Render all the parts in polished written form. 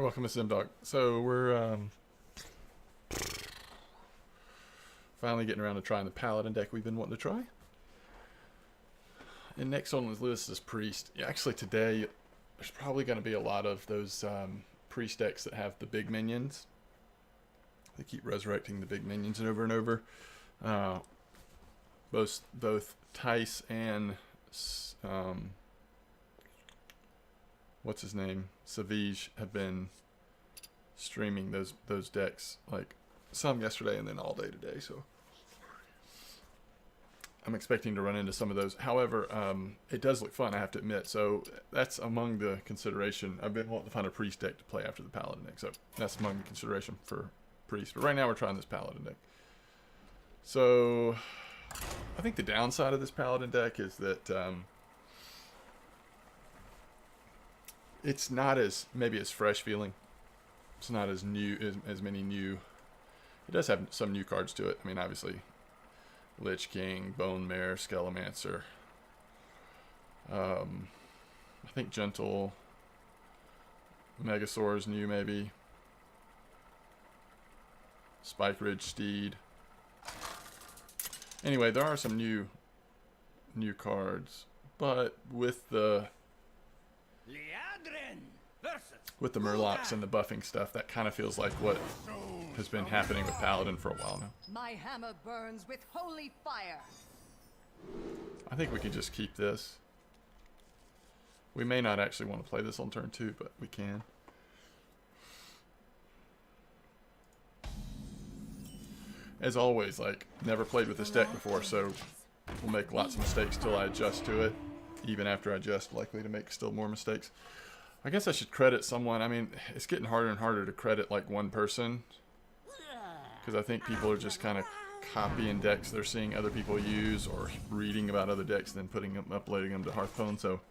welcome to SimDog. So we're finally getting around to trying the Paladin deck we've been wanting to try. And next on the list is Priest. Yeah, actually today there's probably going to be a lot of those Priest decks that have the big minions. They keep resurrecting the big minions over and over. Both Tice and what's his name, Savage, have been streaming those decks, like some yesterday and then all day today. So I'm expecting to run into some of those. However, it does look fun, I have to admit. So that's among the consideration. I've been wanting to find a Priest deck to play after the Paladin deck. So that's among the consideration for Priest. But right now we're trying this Paladin deck. So I think the downside of this Paladin deck is that it's not as fresh feeling. It's not as new, as many new. It does have some new cards to it. I mean, obviously, Lich King, Bone Mare, Skelemancer. I think Gentle, Megasaur is new, maybe. Spike Ridge Steed. Anyway, there are some new cards, but with the Murlocs and the Buffingg stuff, that kind of feels like what has been happening with Paladin for a while now. My hammer burns with holy fire. I think we can just keep this. We may not actually want to play this on turn 2, but we can. As always, like, never played with this deck before, so we'll make lots of mistakes till I adjust to it. Even after I adjust, likely to make still more mistakes. I guess I should credit someone. I mean, it's getting harder and harder to credit like one person, because I think people are just kind of copying decks they're seeing other people use, or reading about other decks and then uploading them to Hearthstone. So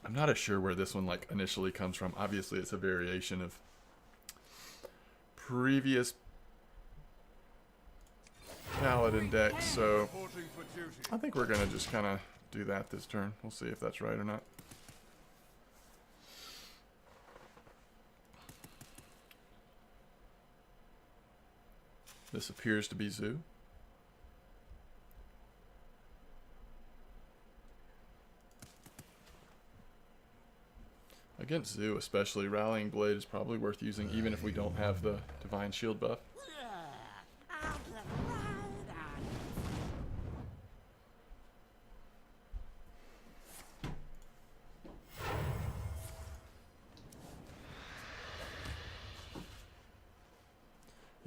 I'm not as sure where this one like initially comes from. Obviously, it's a variation of previous Paladin decks, so I think we're gonna just kind of do that this turn. We'll see if that's right or not. This appears to be Zoo. Against Zoo especially, Rallying Blade is probably worth using even if we don't have the Divine Shield buff.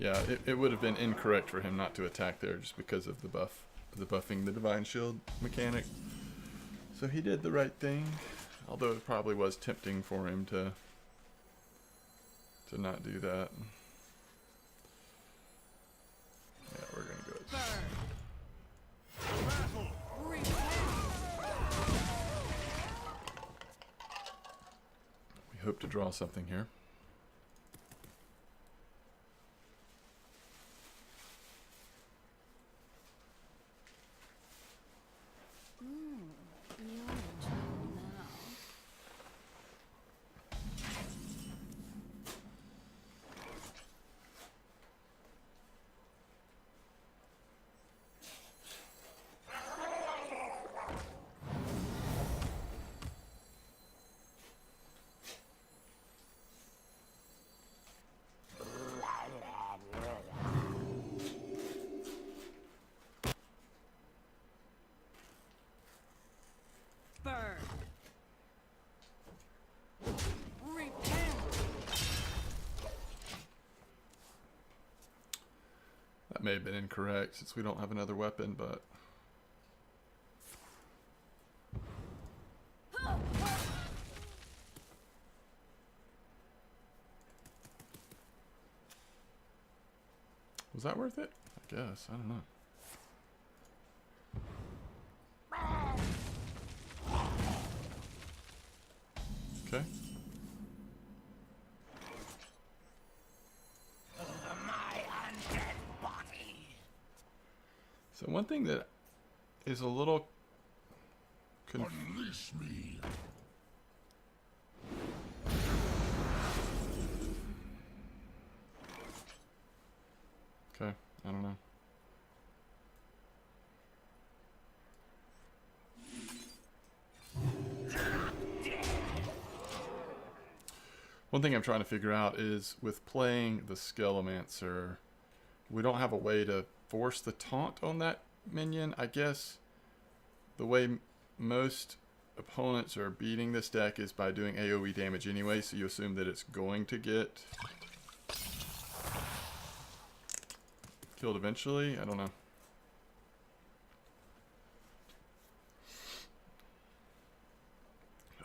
Yeah, it would have been incorrect for him not to attack there just because of the buffing the Divine Shield mechanic. So he did the right thing, although it probably was tempting for him to not do that. Yeah, we're gonna go. We hope to draw something here. That may have been incorrect since we don't have another weapon, but was that worth it? I guess. I don't know. Okay. So one thing that is a little Unleash me. Okay, I don't know. One thing I'm trying to figure out is with playing the Skelemancer, we don't have a way to force the taunt on that minion. I guess the way most opponents are beating this deck is by doing AoE damage anyway, so you assume that it's going to get killed eventually. I don't know.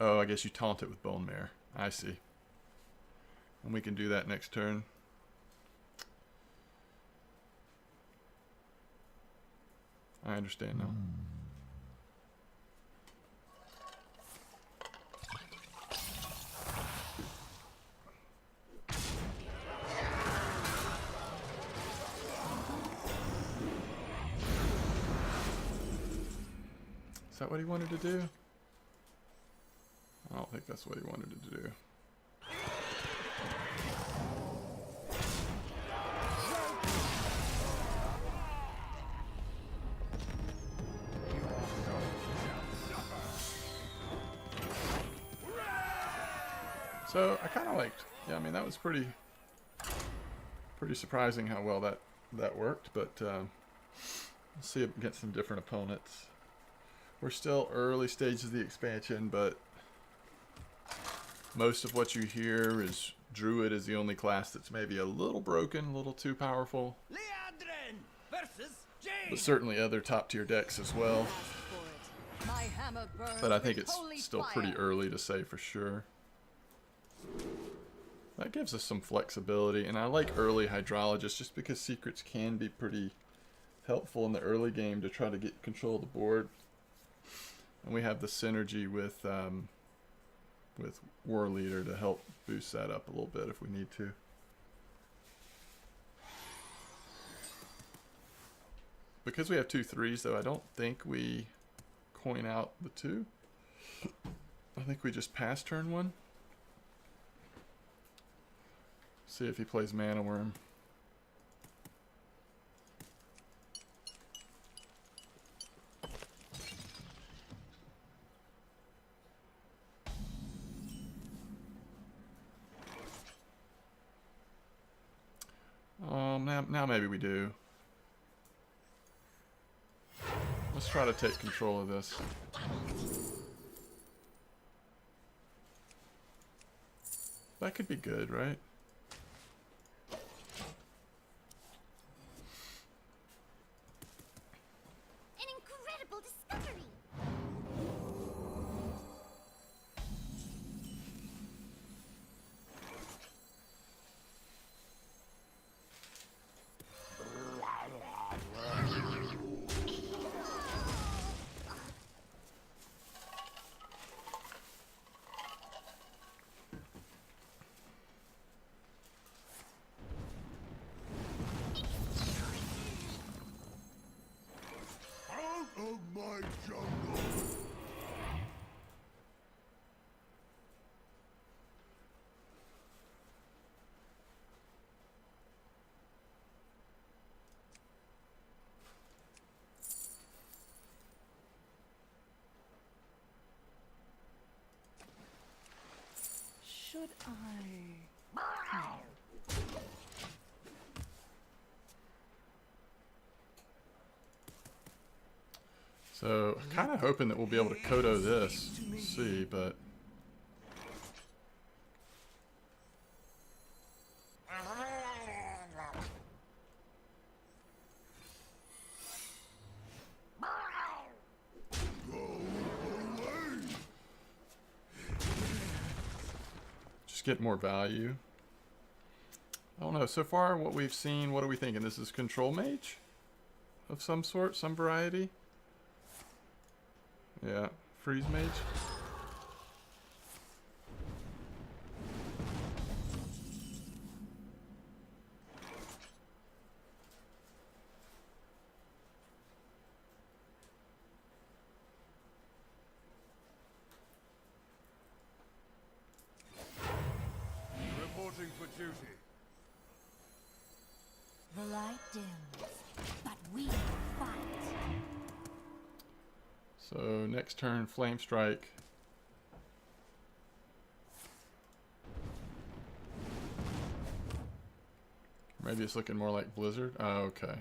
Oh, I guess you taunt it with Bone Mare. I see. And we can do that next turn. I understand now. Is that what he wanted to do? I don't think that's what he wanted to do. So I kind of liked, yeah, I mean that was pretty surprising how well that worked, but we'll see it against some different opponents. We're still early stages of the expansion, but most of what you hear is Druid is the only class that's maybe a little broken, a little too powerful. But certainly other top tier decks as well. But I think it's still pretty early to say for sure. That gives us some flexibility, and I like early Hydrologist just because secrets can be pretty helpful in the early game to try to get control of the board. And we have the synergy with War Leader to help boost that up a little bit if we need to. Because we have 2 3s, though, I don't think we coin out the 2. I think we just pass turn 1. See if he plays Mana Worm. Now maybe we do. Let's try to take control of this. That could be good, right? An incredible discovery. Of my jungle. Should I? So, kind of hoping that we'll be able to Kodo this. We'll see, but... just get more value. I don't know. So far, what we've seen, what are we thinking? This is Control Mage? Of some sort? Some variety? Yeah, Freeze Mage. Reporting for duty. The light light dims, but we fight. So next turn, Flame Strike. Maybe it's looking more like Blizzard. Oh, okay.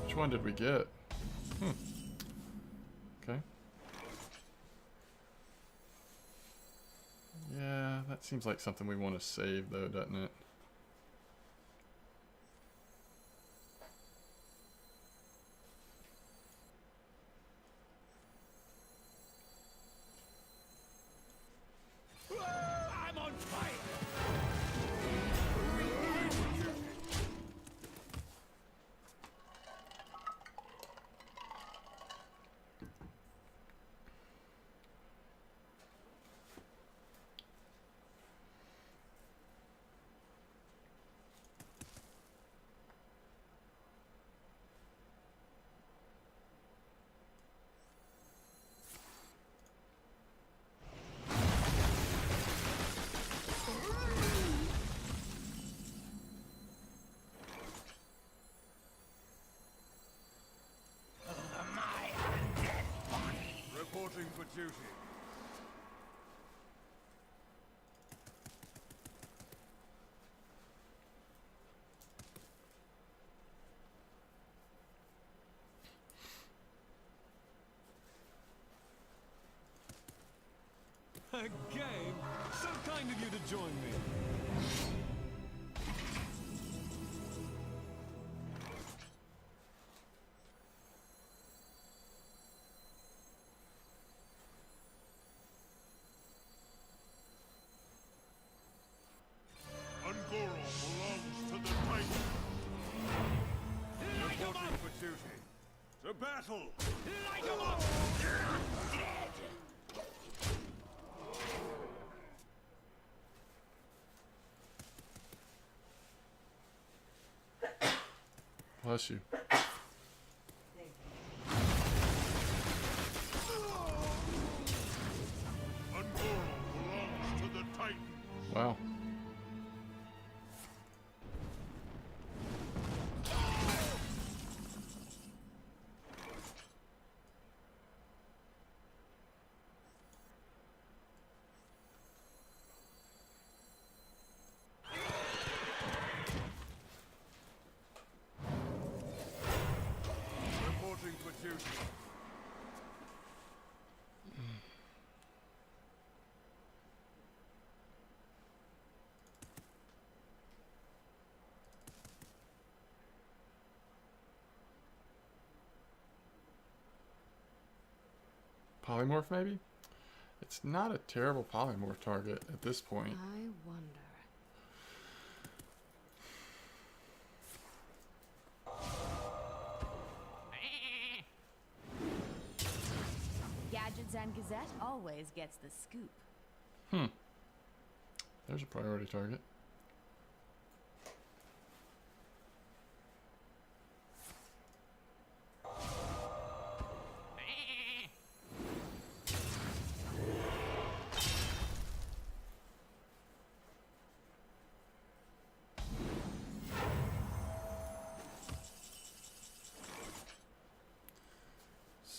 Which one did we get? Okay. Yeah, that seems like something we want to save though, doesn't it? I'm on fire! Reporting for duty. A game? So kind of you to join me. Ungoro belongs to the Titan. Reporting for duty. To battle! Light 'em up! Bless you. Ungoro belongs to the Titan. Wow. Reporting for duty. Polymorph maybe? It's not a terrible polymorph target at this point. I wonder. Gadgets and Gazette always gets the scoop. There's a priority target.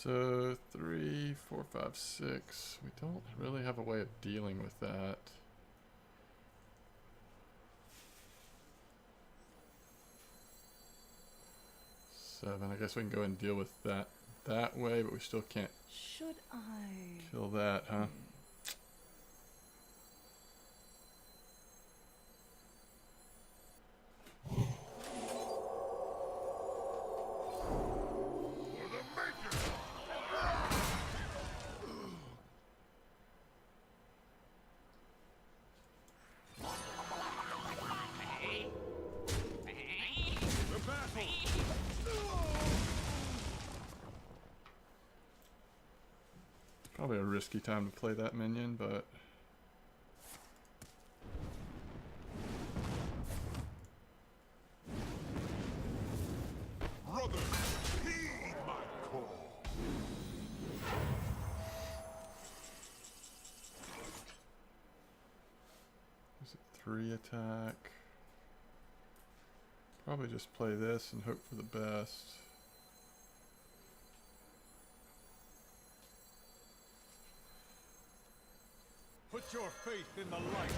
So 3, 4, 5, 6. We don't really have a way of dealing with that. Seven. I guess we can go ahead and deal with that way, but we still can't Should I? kill that, huh? For the Maker! The battle! Probably a risky time to play that minion, but Brother, heed my call. is it free attack. Probably just play this and hope for the best. Put your faith in the light.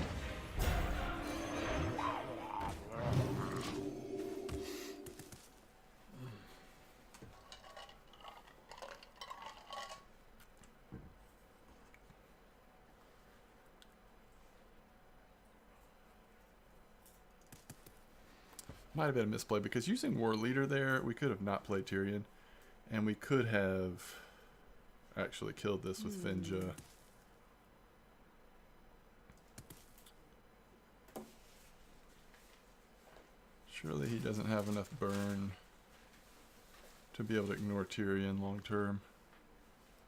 Might have been a misplay because using War Leader there, we could have not played Tyrion. And we could have actually killed this with Finja. Surely he doesn't have enough burn to be able to ignore Tyrion long term.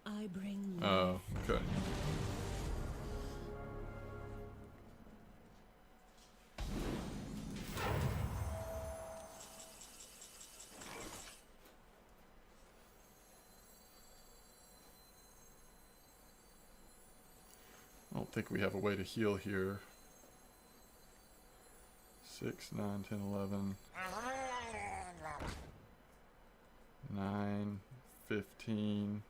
I bring Oh, okay. I don't think we have a way to heal here. 6, 9, 10, 11. 9, 15.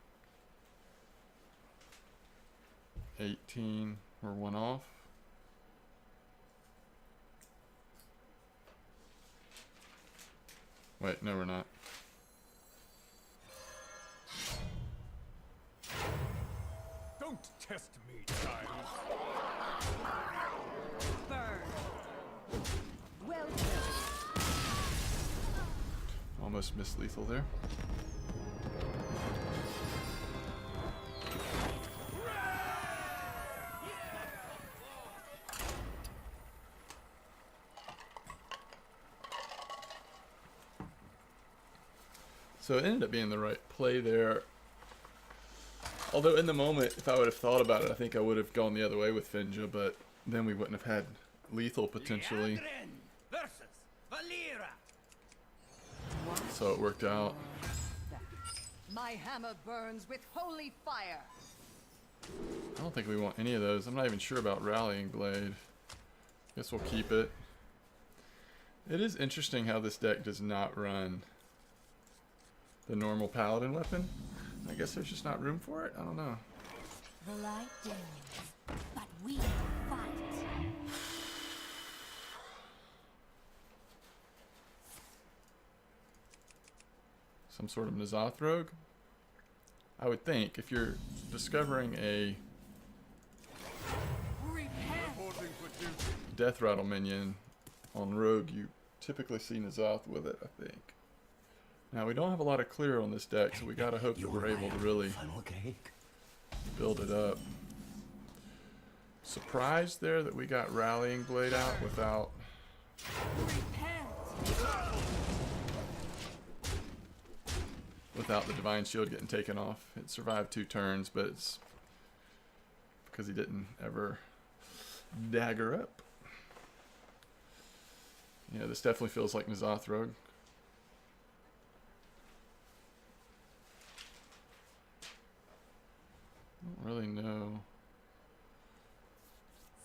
18. We're one off. Wait, no we're not. Don't test me, child. Burn. Well done. Almost missed lethal there. So it ended up being the right play there. Although in the moment, if I would have thought about it, I think I would have gone the other way with Finja, but then we wouldn't have had lethal potentially. Versus Valera. So it worked out. My hammer burns with holy fire. I don't think we want any of those. I'm not even sure about Rallying Blade. Guess we'll keep it. It is interesting how this deck does not run the normal Paladin weapon. I guess there's just not room for it? I don't know. the light dims, but we fight. Some sort of N'Zoth rogue? I would think if you're discovering a Reporting for duty. Death Rattle minion on rogue, you typically see N'Zoth with it, I think. Now, we don't have a lot of clear on this deck, so we gotta hope that we're able to really build it up. Surprised there that we got Rallying Blade out without... without the Divine Shield getting taken off. It survived 2 turns, but it's because he didn't ever dagger up. Yeah, this definitely feels like N'Zoth rogue. I don't really know.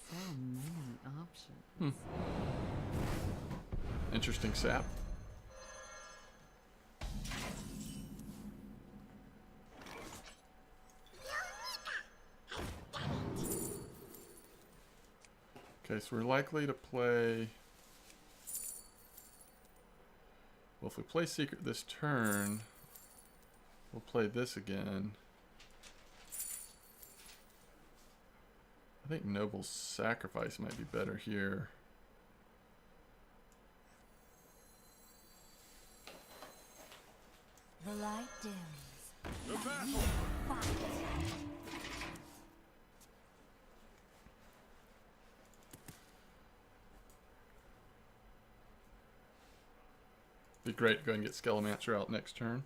So many options. Interesting sap. Okay, so we're likely to play... Well, if we play Secret this turn, we'll play this again. I think Noble's Sacrifice might be better here. The light dims, The but we battle. fight. Be great to go and get Skelemancer out next turn.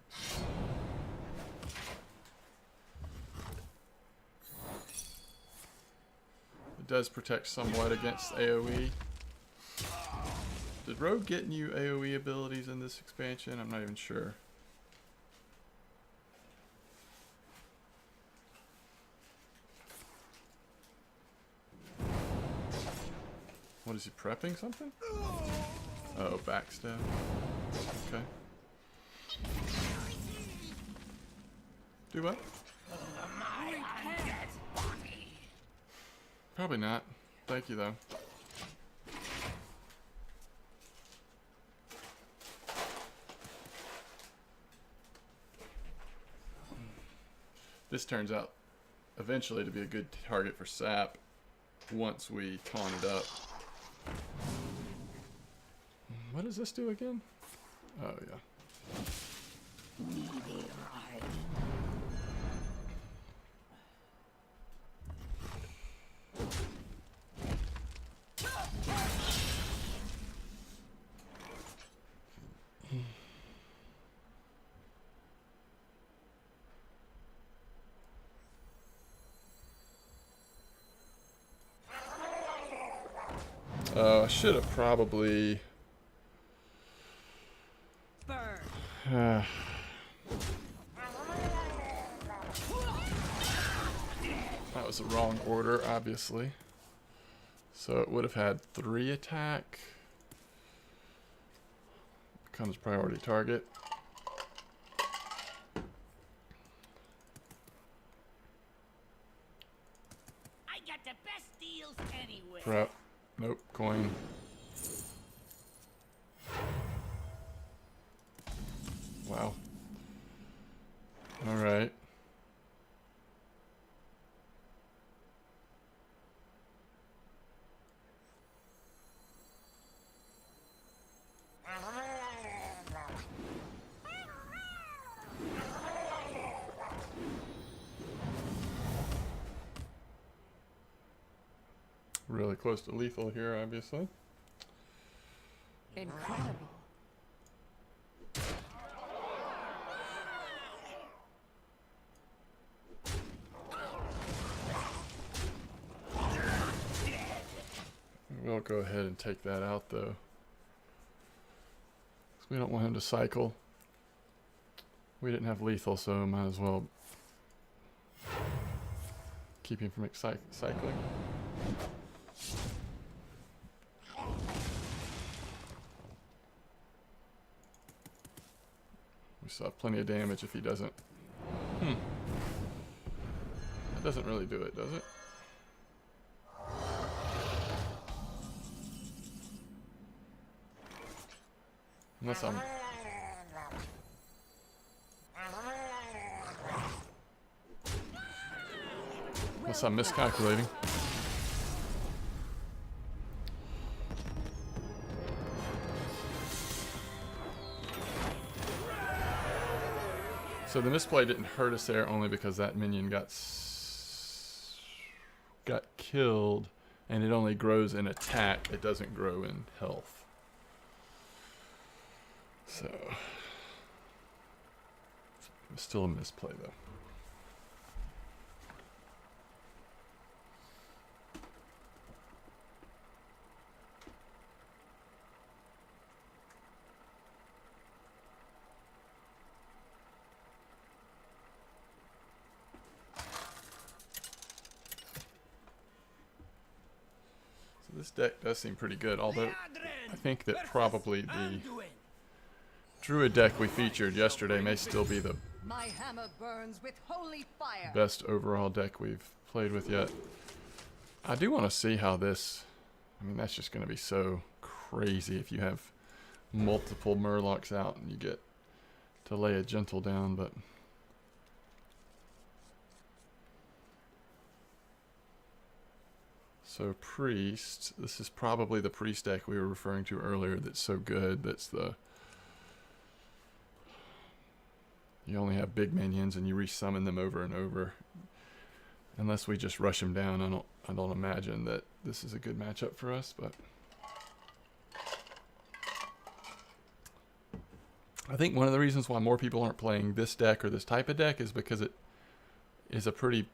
It does protect somewhat against AoE. Did Rogue get new AoE abilities in this expansion? I'm not even sure. What is he prepping something? Oh, backstab. Okay. Do what? Probably not. Thank you though. This turns out eventually to be a good target for sap once we taunt it up. What does this do again? Oh yeah. I should have probably. Burn. That was the wrong order, obviously. So it would have had 3 attack. Becomes priority target. I got the best deals anywhere. Prep. Nope. Coin. Wow. Alright. Really close to lethal here, obviously. Incredible. We'll go ahead and take that out, though. 'Cause we don't want him to cycle. We didn't have lethal, so might as well keep him from cycling. We still have plenty of damage if he doesn't. That doesn't really do it, does it? Unless I'm... Unless I'm miscalculating. So the misplay didn't hurt us there only because that minion got killed, and it only grows in attack. It doesn't grow in health. So it's still a misplay though. So this deck does seem pretty good, although I think that probably the Druid deck we featured yesterday may still be the My hammer burns with holy fire. best overall deck we've played with yet. I do want to see how this... I mean, that's just going to be so crazy if you have multiple Murlocs out and you get to lay a gentle down, but... So Priest, this is probably the Priest deck we were referring to earlier that's so good. That's the... You only have big minions and you resummon them over and over. Unless we just rush them down, I don't imagine that this is a good matchup for us, but I think one of the reasons why more people aren't playing this deck or this type of deck is because it is a pretty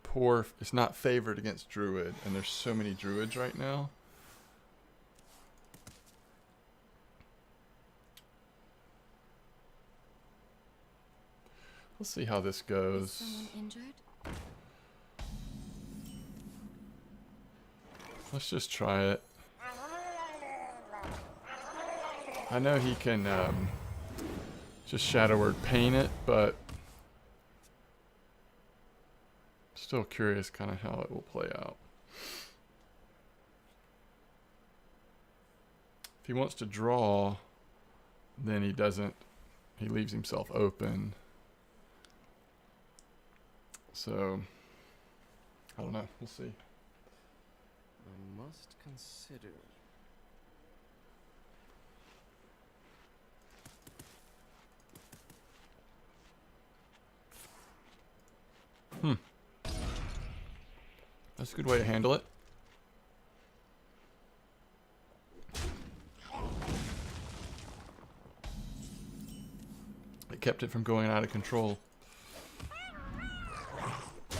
poor, it's not favored against Druid, and there's so many Druids right now. We'll see how this goes. Someone injured? Let's just try it. I know he can just Shadow Word paint it, but still curious kind of how it will play out. If he wants to draw, then he doesn't, he leaves himself open. So, I don't know, we'll see. I must consider. That's a good way to handle it. It kept it from going out of control.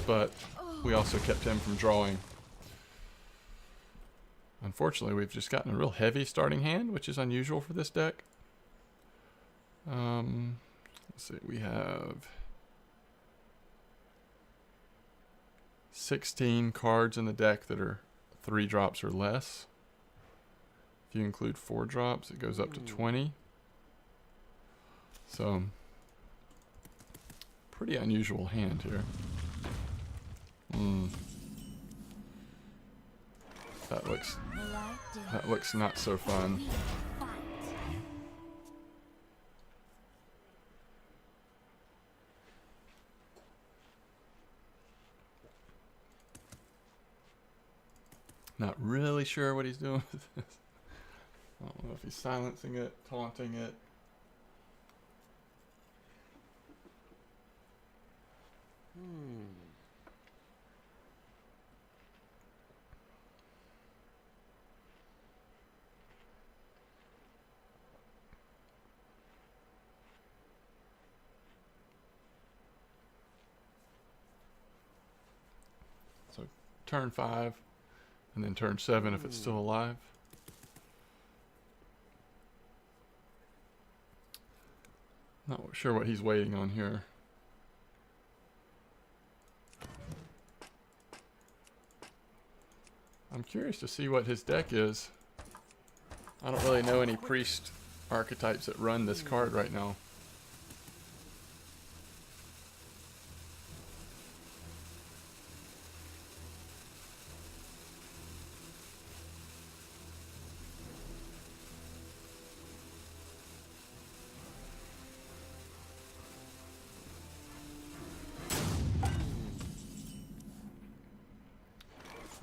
But we also kept him from drawing. Unfortunately, we've just gotten a real heavy starting hand, which is unusual for this deck. Let's see, we have 16 cards in the deck that are 3 drops or less. If you include 4 drops, it goes up to 20. So, pretty unusual hand here. That looks not so fun. Not really sure what he's doing with this. I don't know if he's silencing it, taunting it. So turn 5. And then turn 7 if it's still alive. Not sure what he's waiting on here. I'm curious to see what his deck is. I don't really know any priest archetypes that run this card right now.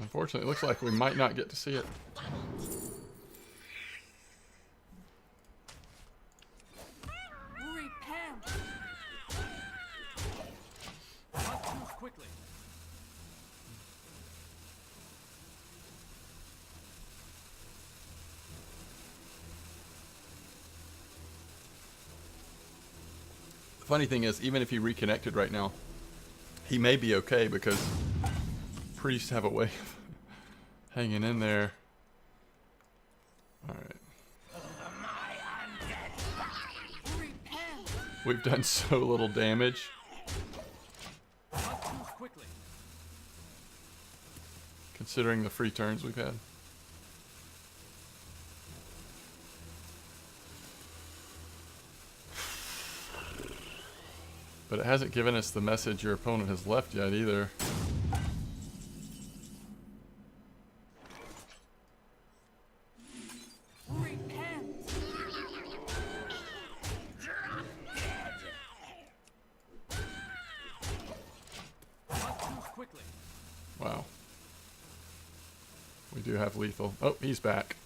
Unfortunately, it looks like we might not get to see it. Repent. Not too quickly. The funny thing is, even if he reconnected right now, he may be okay because priests have a way of hanging in there. Alright. We've done so little damage. Not too quickly. Considering the free turns we've had. But it hasn't given us the message your opponent has left yet either. Wow. We do have lethal. Oh, he's back.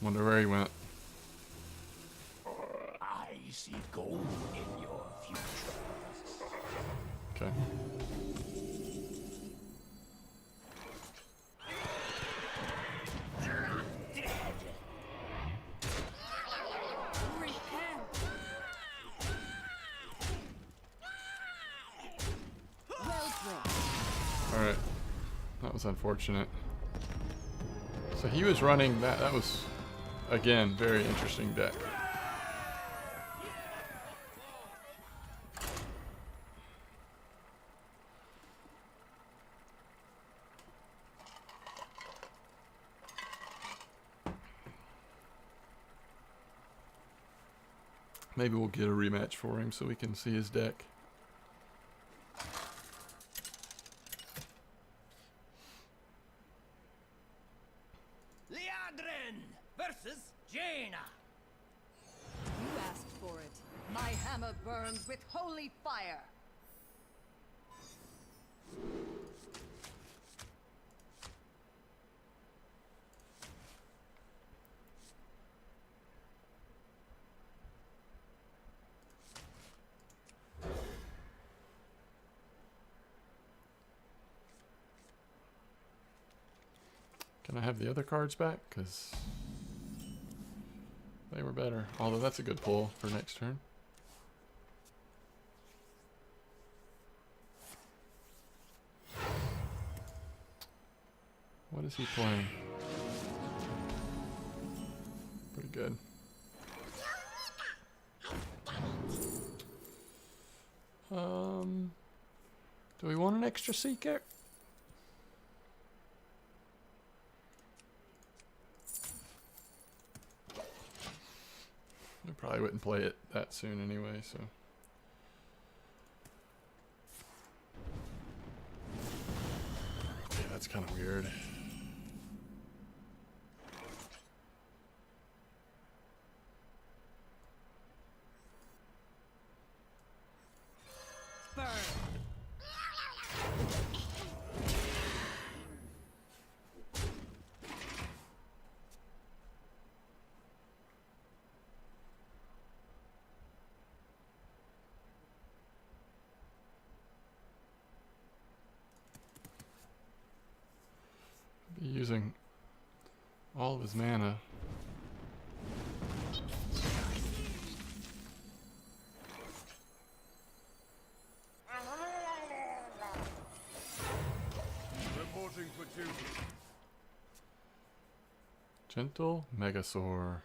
Wonder where he went. I see gold in your future. Okay. Alright. That was unfortunate. So he was running that. That was, again, very interesting deck. Maybe we'll get a rematch for him so we can see his deck. Liadrin versus Jaina. You asked for it. My hammer burns with holy fire. Can I have the other cards back? Because they were better. Although that's a good pull for next turn. What is he playing? Pretty good. Do we want an extra Seeker? We probably wouldn't play it that soon anyway, so. Yeah, that's kind of weird. Burn. Be using all of his mana. Reporting for duty. Gentle Megasaur.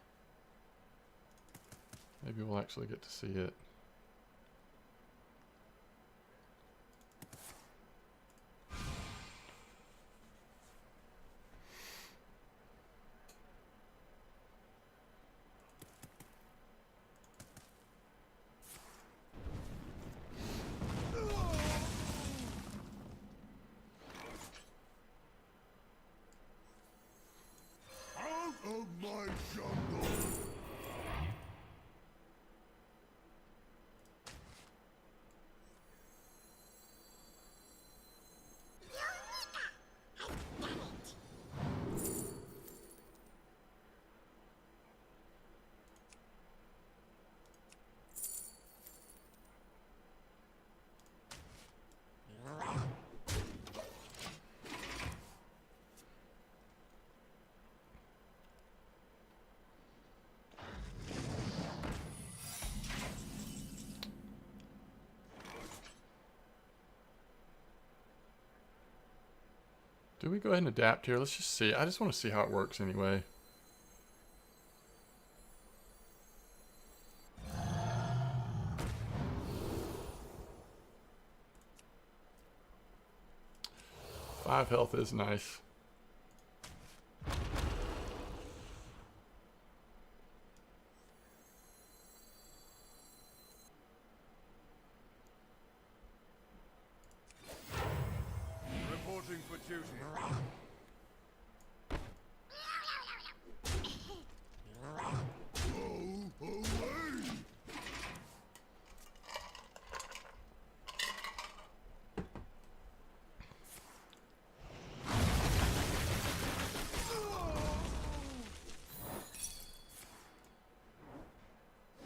Maybe we'll actually get to see it. Out of my jungle. Do we go ahead and adapt here? Let's just see. I just want to see how it works anyway. Five health is nice. Reporting for duty. Go away!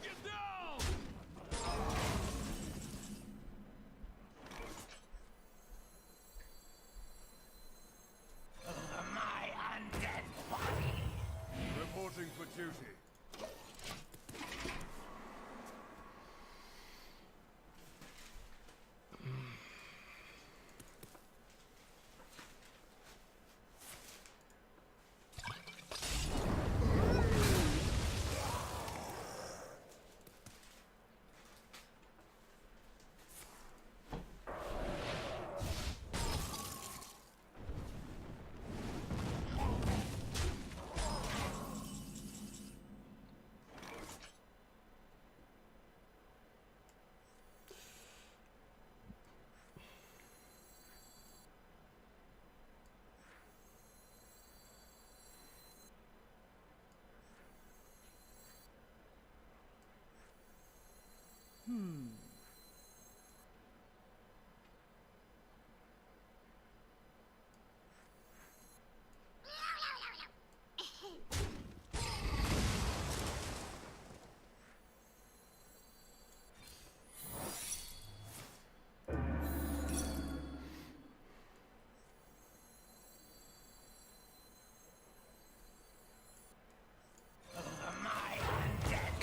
Get down!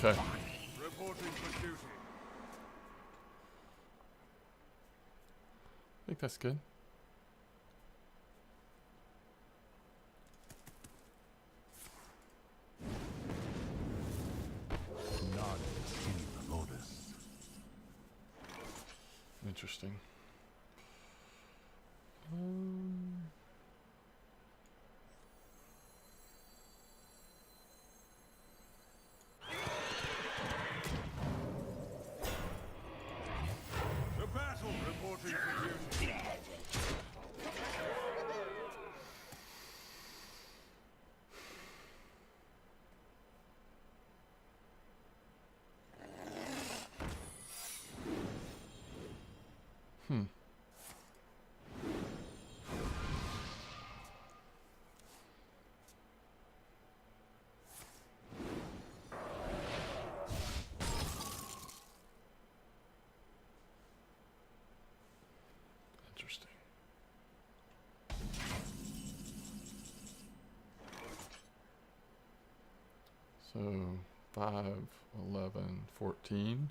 Okay. Reporting for duty. I think that's good. Not in the lotus. Interesting. The battle reporting for duty. Hmm. Interesting. So 5, 11, 14.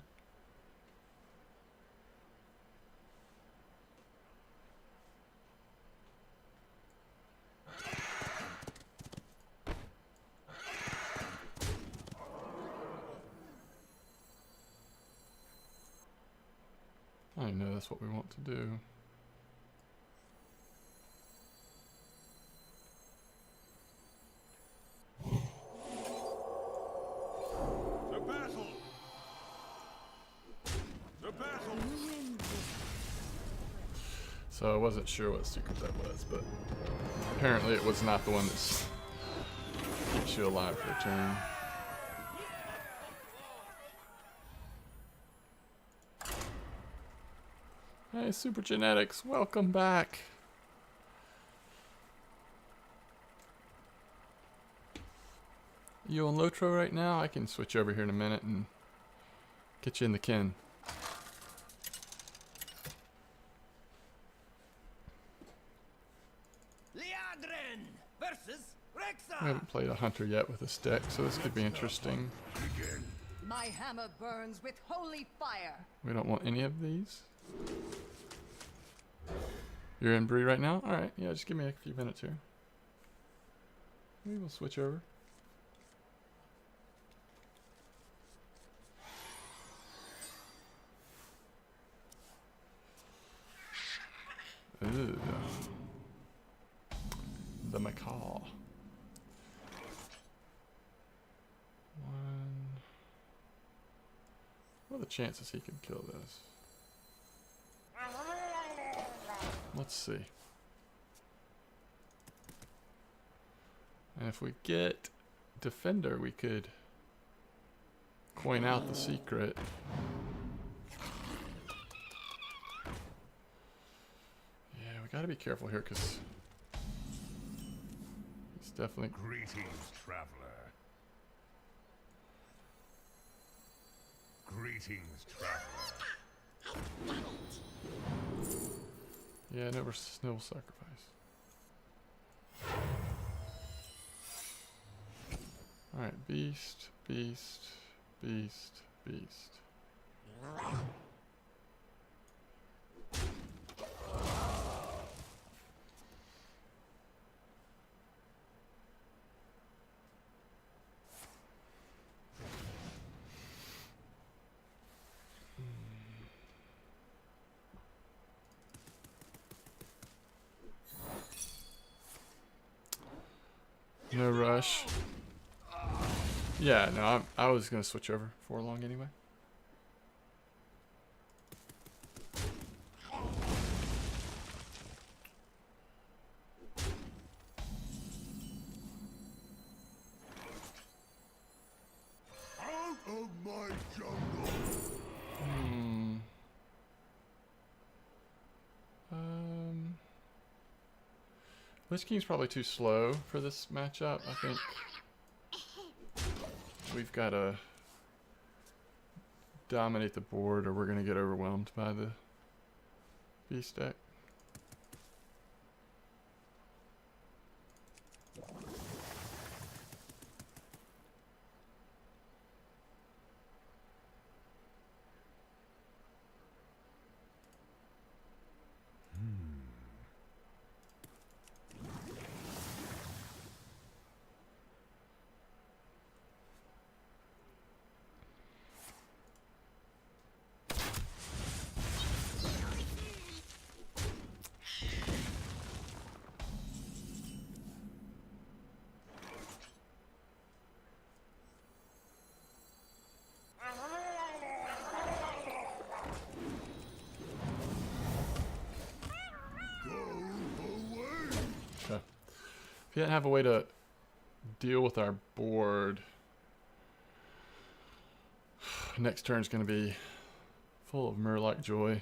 I know that's what we want to do. The battle. The battle. So I wasn't sure what secret that was, but apparently it was not the one that keeps you alive for a turn. Hey, Super Genetics, welcome back. You on Lotro right now? I can switch over here in a minute and get you in the kin. Liadrin versus Rexa. We haven't played a hunter yet with this deck, so this could be interesting. My hammer burns with holy fire. We don't want any of these. You're in Bree right now? Alright, yeah, just give me a few minutes here. We will switch over. Ooh. The macaw. 1. What are the chances he can kill this? Let's see. And if we get Defender, we could coin out the secret. Yeah, we gotta be careful here because he's definitely. Greetings, traveler. Greetings, traveler. Yeah, no sacrifice. Alright, beast, beast, beast, beast. No rush. Yeah, no, I was gonna switch over for long anyway. Out of my jungle. Lich King's probably too slow for this matchup. I think we've got to dominate the board or we're going to get overwhelmed by the beast deck. If you didn't have a way to deal with our board, next turn's going to be full of Murloc joy.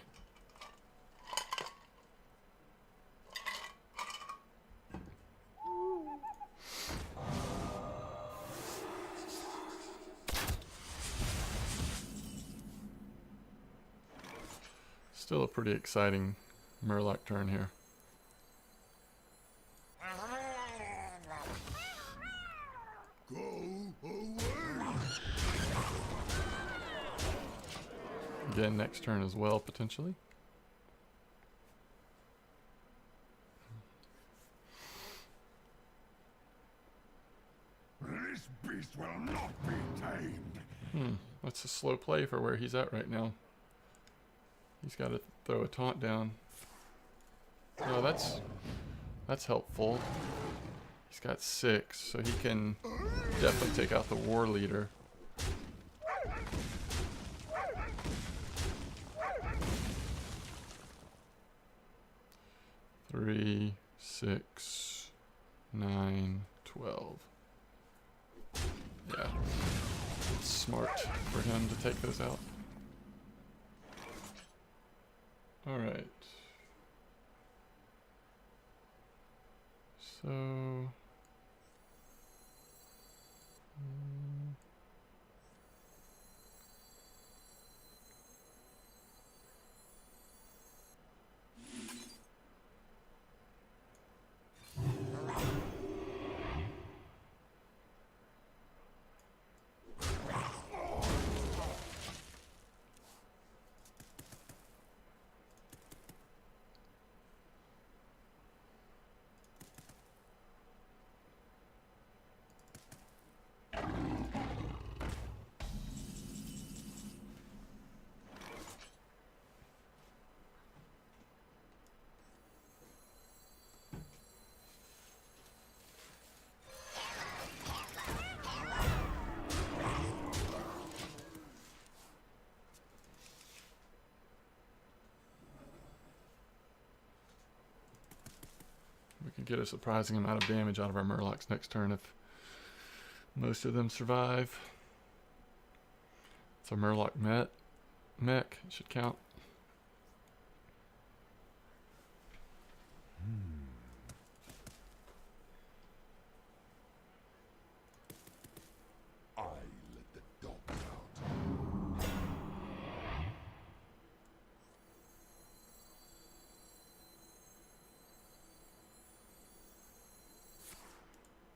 Still a pretty exciting Murloc turn here. Go away. Again, next turn as well, potentially. This beast will not be tamed. That's a slow play for where he's at right now. He's got to throw a taunt down. Oh, that's helpful. He's got 6, so he can definitely take out the war leader. Three, 6, 9, 12. Yeah, it's smart for him to take those out. All right. So. We could get a surprising amount of damage out of our Murlocs next turn if most of them survive. It's a Murloc mech. It should count. I let the dogs out.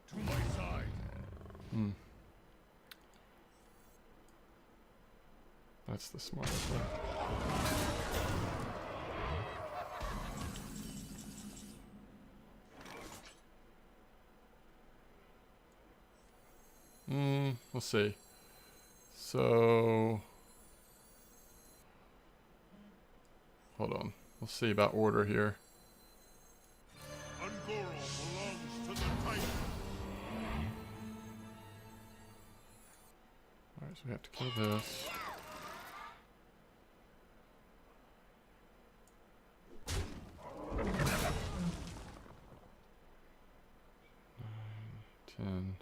To my side. That's the smartest way. We'll see. So, hold on. We'll see about order here. Ungoro belongs to the Titan. Alright, so we have to kill this. Ten.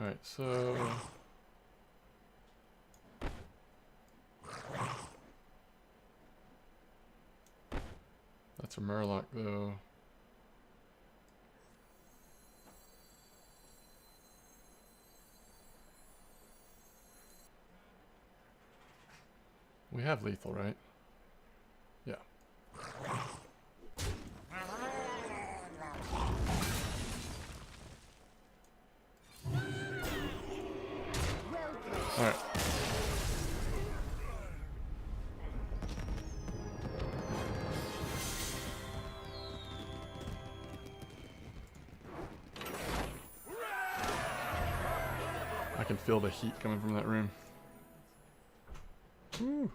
Alright, so... That's a Murloc, though. We have lethal, right? Yeah. Alright. I can feel the heat coming from that room. Woo.